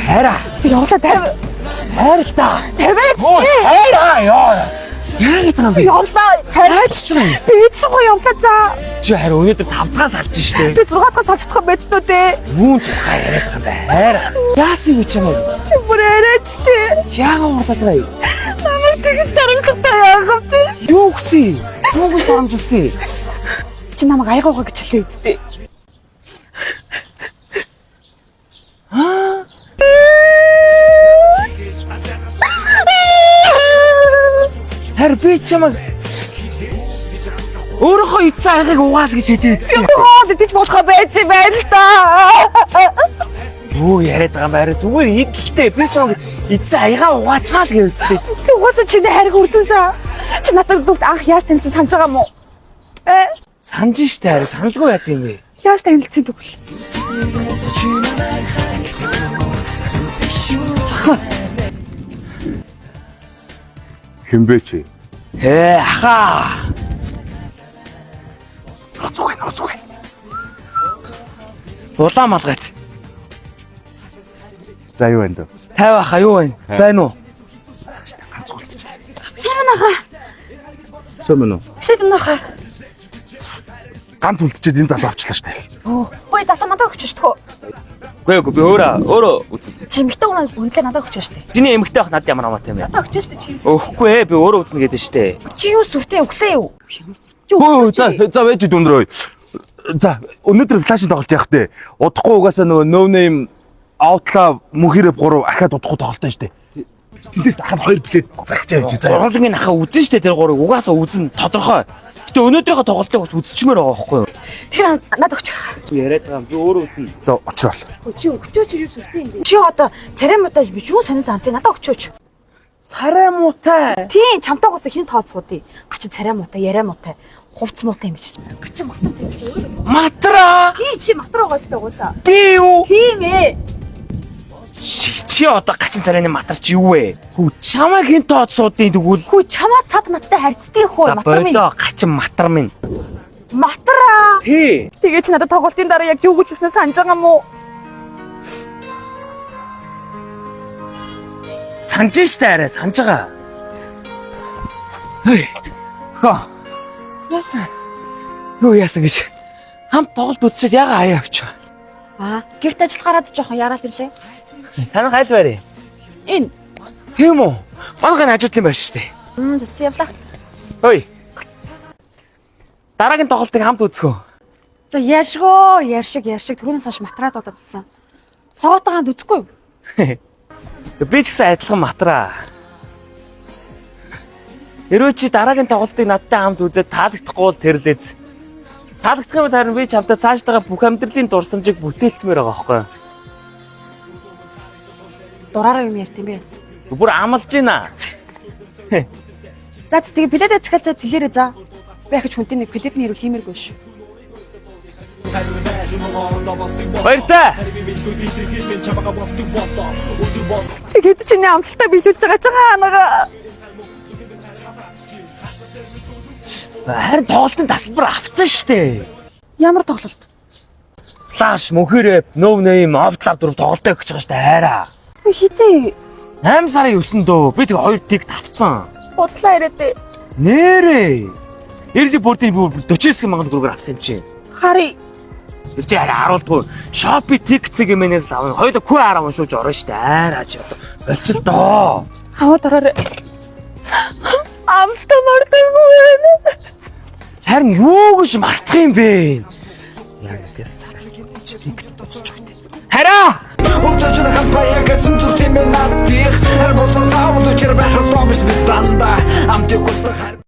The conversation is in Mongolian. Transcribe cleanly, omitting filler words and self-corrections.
хайраа. Явлаа 50. Хайртай. 50 Оо хайраа ёо. Яг гэдэг юм. Явлаа. Хайрч ч юм. Би чого явлаа за. Чи харин өнөөдөр 5-аас алж штэ. Би 6-аас салчихсан байж тоо дээ. Юун тухай яриад байгаа юм бэ? Хайраа. Яасан юм чи юм? Чи бүр арайчтэй. Яагаад урлаад байгаа юм? Намайг тэгж дарамтлахтай яагаад вэ? Юу гэсэн? Юу гэж дарамжилсан? Чи намайг аягуугаа гэж хэлээ үсттэй. Хэр би чамайг өөрийнхөө эцэг айгыг угаал гэж хэлээ үсттэй. Оо тэгж болохоо байж байна л да. Юу яриад байгаа юм бэ? Зүгээр идэлтэй. Би чамайг эцэг аягаа угаачаал гэж үсттэй. Угаасаа чи хайрг үрдэн за. Чи надад бүгд анх яаж таньсан санаж байгаа мó? Санаж штэ харин саналгүй яа гэм бэ? Яаж танилцсан бэ? Хэмбэ чи? Ахаа. Ноцгой. Улаан малгайт. За юу вэ? 50 ахаа юу вэ? Байна уу? Сайн аа. Сэмэн үү? Эхлээд нөхөө. Ганц үлдчихэд энэ залуу авчлаа штэ. Ой залуу надад өгч шүү дээ. Үгүй би өөрөө үзэн. Чимэгтэй хүмүүс үнэлээ надад өгч шүү дээ. Чиний эмэгтэй байх надад ямар амаатай юм бэ? Надад өгч шүү дээ чи. Өөхгүй ээ би өөрөө үзнэ гэдэг штэ. Чи юу сүртэй өглөө юу? Өө за вэж дүндрөө. За өнөөдөр флашинг тоглолт явах те. Удахгүй угаасаа нөгөө no name outlaw мөнхөрөв 3 ахаад удахгүй тоглолт штэ. Тэндээс дахад 2 плейт загчаа явж заа. Гурвангийн ахаа үзэн штэ тэр гурыг угаасаа үзэн тодорхой. Гэтэ өнөөдрийнхөө тоглолтыг бас үзчихмээр байгаа байхгүй юу? Тэгэхээр надад өгч. Яриад байгаа юм би өөрөө үзнэ. За очрол. Чи өгчөөч юу сүртэй юм бэ? Чи одоо царай муутай би юу сонин зантай надад өгчөөч. Царай муутай. Тийм чамтаагаас хин тооцоодъя. Гачи царай муутай, яриа муутай, хувц муутай юм чи. Гачи мартан царай. Матра. Тийм чи матраагаас тагуусаа. Би юу? Тийм ээ. Чи одоо гачин царайны матарч юу вэ? Хүү чамайг хин тооцоодын тэгвэл. Хүү чамаа цад надтай харьцдаг хөө матар минь. Боёо гачин матар минь. Матраа. Хээ. Тэгээ чи надад тоглолтын дараа яг юу гэж хэлснээ санаж байгаа мó? Санаж штэ арай санаж байгаа. Хей. Хаа. Яасан? Юу яасан гэж. Хамт тоглолт үзчихэд яга хаяа авч. Гэрт ажил гараад жоохон яраал ирлээ. Танах айл байрыг. Энэ. Тийм үү? Манайхын ажил юм байна штэ. Тэс явлаа. Ой. Дараагийн тоглолтыг хамт үзгөө. За яршиг түрүүнээс хойш матраад удагдсан. Согоотоо хамт үзэхгүй юу? Би ч гэсэн адилхан матраа. Хэрвээ чи дараагийн тоглолтыг надтай хамт үзээд таалагдахгүй бол тэрлээз. Таалагдах юм бол харин би чамтай цаашдаа бүх амьдралын дурсамжийг бүтээлцмээр байгаа байхгүй юу? Дураараа юм ярьт юм бэ яасан. Бүр амлаж байна. За тэгээ пледэ цахалцаа тэлээрээ за. Би ахиж хүнтэй нэг пледний хэрэг хиймэргүй шүү. Баяртай. Тэгээд чиний амлалтаа биелүүлж байгаа ч хаанаага. Харин тоглолтын тасалбар авцсан штэ. Ямар тоглолт? Флаш, мөнхөрөв, no name, outlaw дөрөв тоглолтоо өгч байгаа штэ хайраа. Хизээ 8 сарын 9-нд дөө би тэг 2 тиг тавцсан. бодлоо ирээдээ. Нэрээ. Эрли бордын бүр 40 сая мянган төгрөгөөр авсан юм чи. Хари. Тэр чи харуулдгүй. Shopee Tech цэгмэнээс л авах. Хоёул Q араа уншуулж орно штэ. Аач. Болчих доо. Хаваа дараарай. Амлтаа мартаагүй байна. Харин юу гэж мартах юм бэ? Яг гэс царилчдыг дуусч өгдөө. Хараа! Учир хампаяагасан зүрх чимээ надих. Хэр болцсон саунд учир байх ёстой биш бид дандаа. Амтыг хүсдэг